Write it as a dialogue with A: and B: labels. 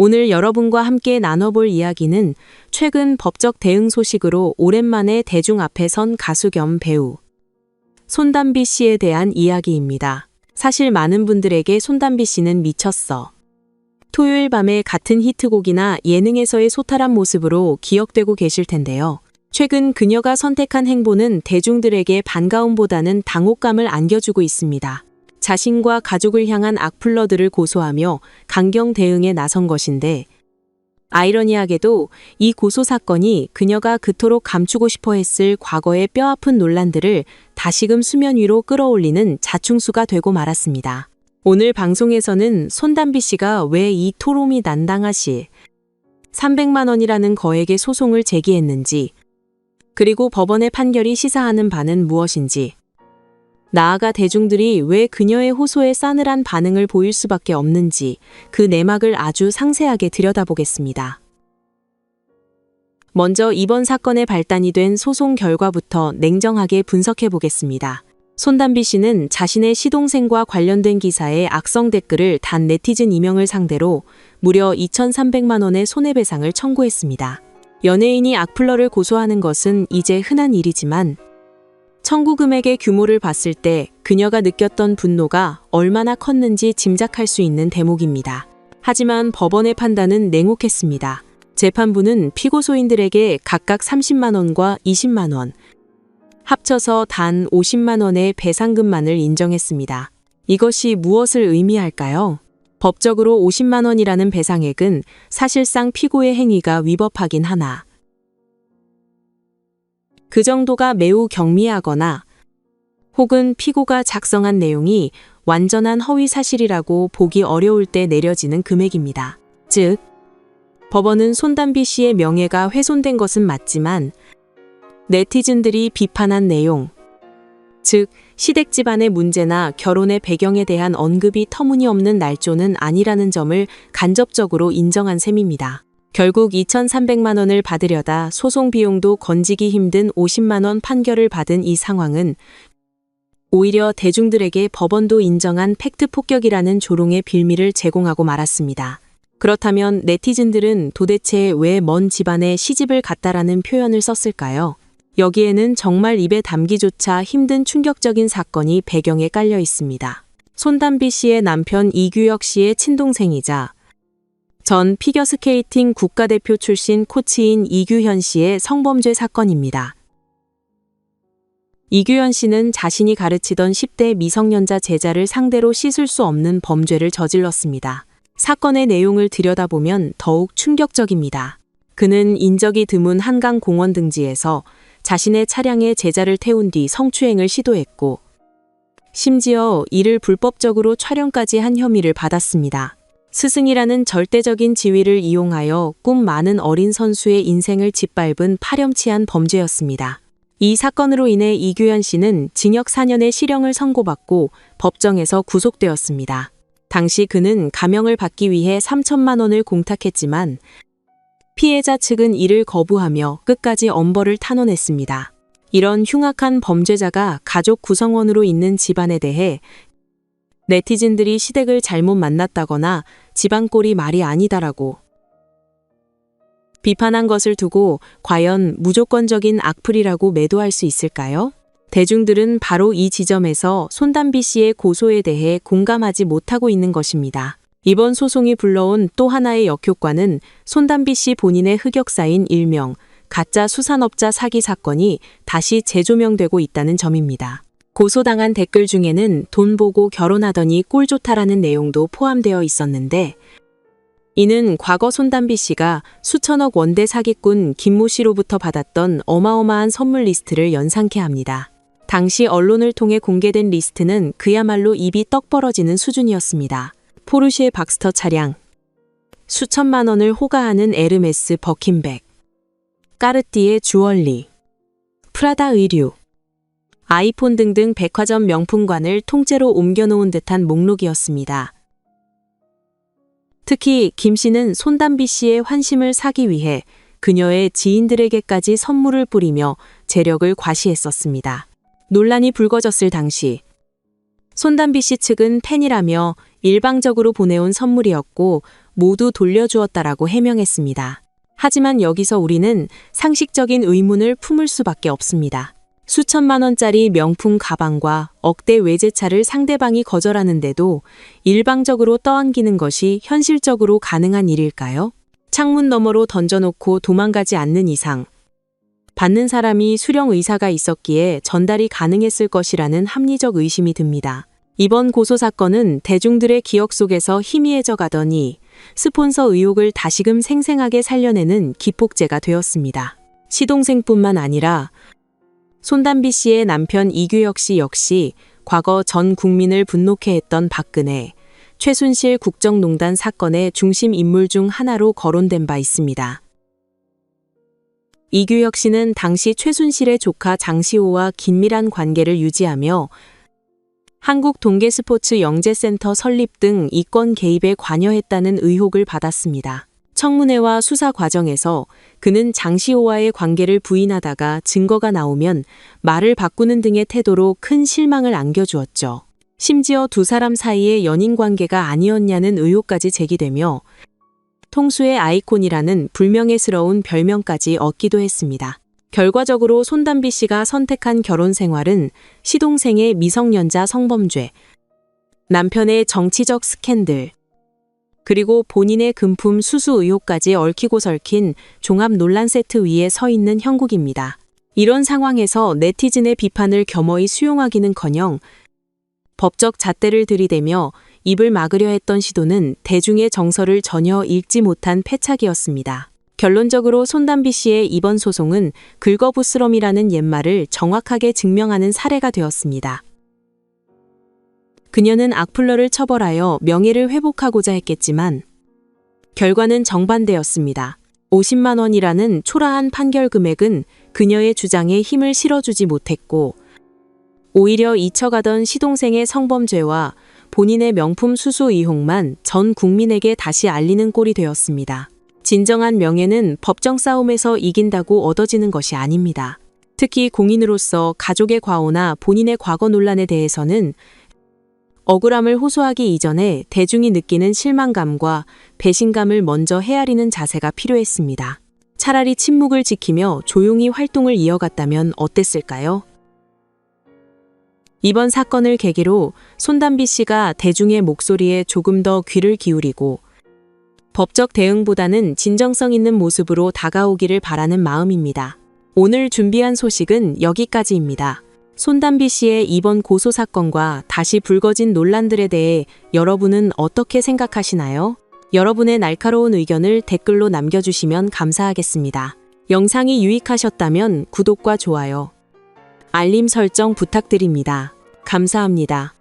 A: 오늘 여러분과 함께 나눠볼 이야기는 최근 법적 대응 소식으로 오랜만에 대중 앞에 선 가수 겸 배우 손담비 씨에 대한 이야기입니다. 사실 많은 분들에게 손담비 씨는 미쳤어. 토요일 밤에 같은 히트곡이나 예능에서의 소탈한 모습으로 기억되고 계실 텐데요. 최근 그녀가 선택한 행보는 대중들에게 반가움보다는 당혹감을 안겨주고 있습니다. 자신과 가족을 향한 악플러들을 고소하며 강경 대응에 나선 것인데, 아이러니하게도 이 고소 사건이 그녀가 그토록 감추고 싶어 했을 과거의 뼈아픈 논란들을 다시금 수면 위로 끌어올리는 자충수가 되고 말았습니다. 오늘 방송에서는 손담비 씨가 왜 이 토롬이 난당하시 300만 원이라는 거액의 소송을 제기했는지, 그리고 법원의 판결이 시사하는 바는 무엇인지, 나아가 대중들이 왜 그녀의 호소에 싸늘한 반응을 보일 수밖에 없는지 그 내막을 아주 상세하게 들여다보겠습니다. 먼저 이번 사건의 발단이 된 소송 결과부터 냉정하게 분석해 보겠습니다. 손담비 씨는 자신의 시동생과 관련된 기사에 악성 댓글을 단 네티즌 2명을 상대로 무려 2,300만 원의 손해배상을 청구했습니다. 연예인이 악플러를 고소하는 것은 이제 흔한 일이지만 청구 금액의 규모를 봤을 때 그녀가 느꼈던 분노가 얼마나 컸는지 짐작할 수 있는 대목입니다. 하지만 법원의 판단은 냉혹했습니다. 재판부는 피고소인들에게 각각 30만 원과 20만 원, 합쳐서 단 50만 원의 배상금만을 인정했습니다. 이것이 무엇을 의미할까요? 법적으로 50만 원이라는 배상액은 사실상 피고의 행위가 위법하긴 하나, 그 정도가 매우 경미하거나 혹은 피고가 작성한 내용이 완전한 허위 사실이라고 보기 어려울 때 내려지는 금액입니다. 즉, 법원은 손담비 씨의 명예가 훼손된 것은 맞지만 네티즌들이 비판한 내용, 즉 시댁 집안의 문제나 결혼의 배경에 대한 언급이 터무니없는 날조는 아니라는 점을 간접적으로 인정한 셈입니다. 결국 2,300만 원을 받으려다 소송 비용도 건지기 힘든 50만 원 판결을 받은 이 상황은 오히려 대중들에게 법원도 인정한 팩트 폭격이라는 조롱의 빌미를 제공하고 말았습니다. 그렇다면 네티즌들은 도대체 왜 먼 집안에 시집을 갔다라는 표현을 썼을까요? 여기에는 정말 입에 담기조차 힘든 충격적인 사건이 배경에 깔려 있습니다. 손담비 씨의 남편 이규혁 씨의 친동생이자 전 피겨스케이팅 국가대표 출신 코치인 이규현 씨의 성범죄 사건입니다. 이규현 씨는 자신이 가르치던 10대 미성년자 제자를 상대로 씻을 수 없는 범죄를 저질렀습니다. 사건의 내용을 들여다보면 더욱 충격적입니다. 그는 인적이 드문 한강 공원 등지에서 자신의 차량에 제자를 태운 뒤 성추행을 시도했고, 심지어 이를 불법적으로 촬영까지 한 혐의를 받았습니다. 스승이라는 절대적인 지위를 이용하여 꿈 많은 어린 선수의 인생을 짓밟은 파렴치한 범죄였습니다. 이 사건으로 인해 이규현 씨는 징역 4년의 실형을 선고받고 법정에서 구속되었습니다. 당시 그는 감형을 받기 위해 3천만 원을 공탁했지만 피해자 측은 이를 거부하며 끝까지 엄벌을 탄원했습니다. 이런 흉악한 범죄자가 가족 구성원으로 있는 집안에 대해 네티즌들이 시댁을 잘못 만났다거나 집안꼴이 말이 아니다라고 비판한 것을 두고 과연 무조건적인 악플이라고 매도할 수 있을까요? 대중들은 바로 이 지점에서 손담비 씨의 고소에 대해 공감하지 못하고 있는 것입니다. 이번 소송이 불러온 또 하나의 역효과는 손담비 씨 본인의 흑역사인 일명 가짜 수산업자 사기 사건이 다시 재조명되고 있다는 점입니다. 고소당한 댓글 중에는 돈 보고 결혼하더니 꼴 좋다라는 내용도 포함되어 있었는데, 이는 과거 손담비 씨가 수천억 원대 사기꾼 김모 씨로부터 받았던 어마어마한 선물 리스트를 연상케 합니다. 당시 언론을 통해 공개된 리스트는 그야말로 입이 떡 벌어지는 수준이었습니다. 포르쉐 박스터 차량, 수천만 원을 호가하는 에르메스 버킨백, 까르띠에 주얼리, 프라다 의류, 아이폰 등등 백화점 명품관을 통째로 옮겨놓은 듯한 목록이었습니다. 특히 김 씨는 손담비 씨의 환심을 사기 위해 그녀의 지인들에게까지 선물을 뿌리며 재력을 과시했었습니다. 논란이 불거졌을 당시 손담비 씨 측은 팬이라며 일방적으로 보내온 선물이었고 모두 돌려주었다라고 해명했습니다. 하지만 여기서 우리는 상식적인 의문을 품을 수밖에 없습니다. 수천만 원짜리 명품 가방과 억대 외제차를 상대방이 거절하는데도 일방적으로 떠안기는 것이 현실적으로 가능한 일일까요? 창문 너머로 던져놓고 도망가지 않는 이상 받는 사람이 수령 의사가 있었기에 전달이 가능했을 것이라는 합리적 의심이 듭니다. 이번 고소 사건은 대중들의 기억 속에서 희미해져 가더니 스폰서 의혹을 다시금 생생하게 살려내는 기폭제가 되었습니다. 시동생뿐만 아니라 손담비 씨의 남편 이규혁 씨 역시 과거 전 국민을 분노케 했던 박근혜, 최순실 국정농단 사건의 중심 인물 중 하나로 거론된 바 있습니다. 이규혁 씨는 당시 최순실의 조카 장시호와 긴밀한 관계를 유지하며 한국동계스포츠 영재센터 설립 등 이권 개입에 관여했다는 의혹을 받았습니다. 청문회와 수사 과정에서 그는 장시호와의 관계를 부인하다가 증거가 나오면 말을 바꾸는 등의 태도로 큰 실망을 안겨주었죠. 심지어 두 사람 사이의 연인 관계가 아니었냐는 의혹까지 제기되며 통수의 아이콘이라는 불명예스러운 별명까지 얻기도 했습니다. 결과적으로 손담비 씨가 선택한 결혼 생활은 시동생의 미성년자 성범죄, 남편의 정치적 스캔들, 그리고 본인의 금품 수수 의혹까지 얽히고 설킨 종합 논란 세트 위에 서 있는 형국입니다. 이런 상황에서 네티즌의 비판을 겸허히 수용하기는커녕 법적 잣대를 들이대며 입을 막으려 했던 시도는 대중의 정서를 전혀 읽지 못한 패착이었습니다. 결론적으로 손담비 씨의 이번 소송은 긁어부스럼이라는 옛말을 정확하게 증명하는 사례가 되었습니다. 그녀는 악플러를 처벌하여 명예를 회복하고자 했겠지만 결과는 정반대였습니다. 50만 원이라는 초라한 판결 금액은 그녀의 주장에 힘을 실어주지 못했고 오히려 잊혀가던 시동생의 성범죄와 본인의 명품 수수 의혹만 전 국민에게 다시 알리는 꼴이 되었습니다. 진정한 명예는 법정 싸움에서 이긴다고 얻어지는 것이 아닙니다. 특히 공인으로서 가족의 과오나 본인의 과거 논란에 대해서는 억울함을 호소하기 이전에 대중이 느끼는 실망감과 배신감을 먼저 헤아리는 자세가 필요했습니다. 차라리 침묵을 지키며 조용히 활동을 이어갔다면 어땠을까요? 이번 사건을 계기로 손담비 씨가 대중의 목소리에 조금 더 귀를 기울이고 법적 대응보다는 진정성 있는 모습으로 다가오기를 바라는 마음입니다. 오늘 준비한 소식은 여기까지입니다. 손담비 씨의 이번 고소 사건과 다시 불거진 논란들에 대해 여러분은 어떻게 생각하시나요? 여러분의 날카로운 의견을 댓글로 남겨주시면 감사하겠습니다. 영상이 유익하셨다면 구독과 좋아요, 알림 설정 부탁드립니다. 감사합니다.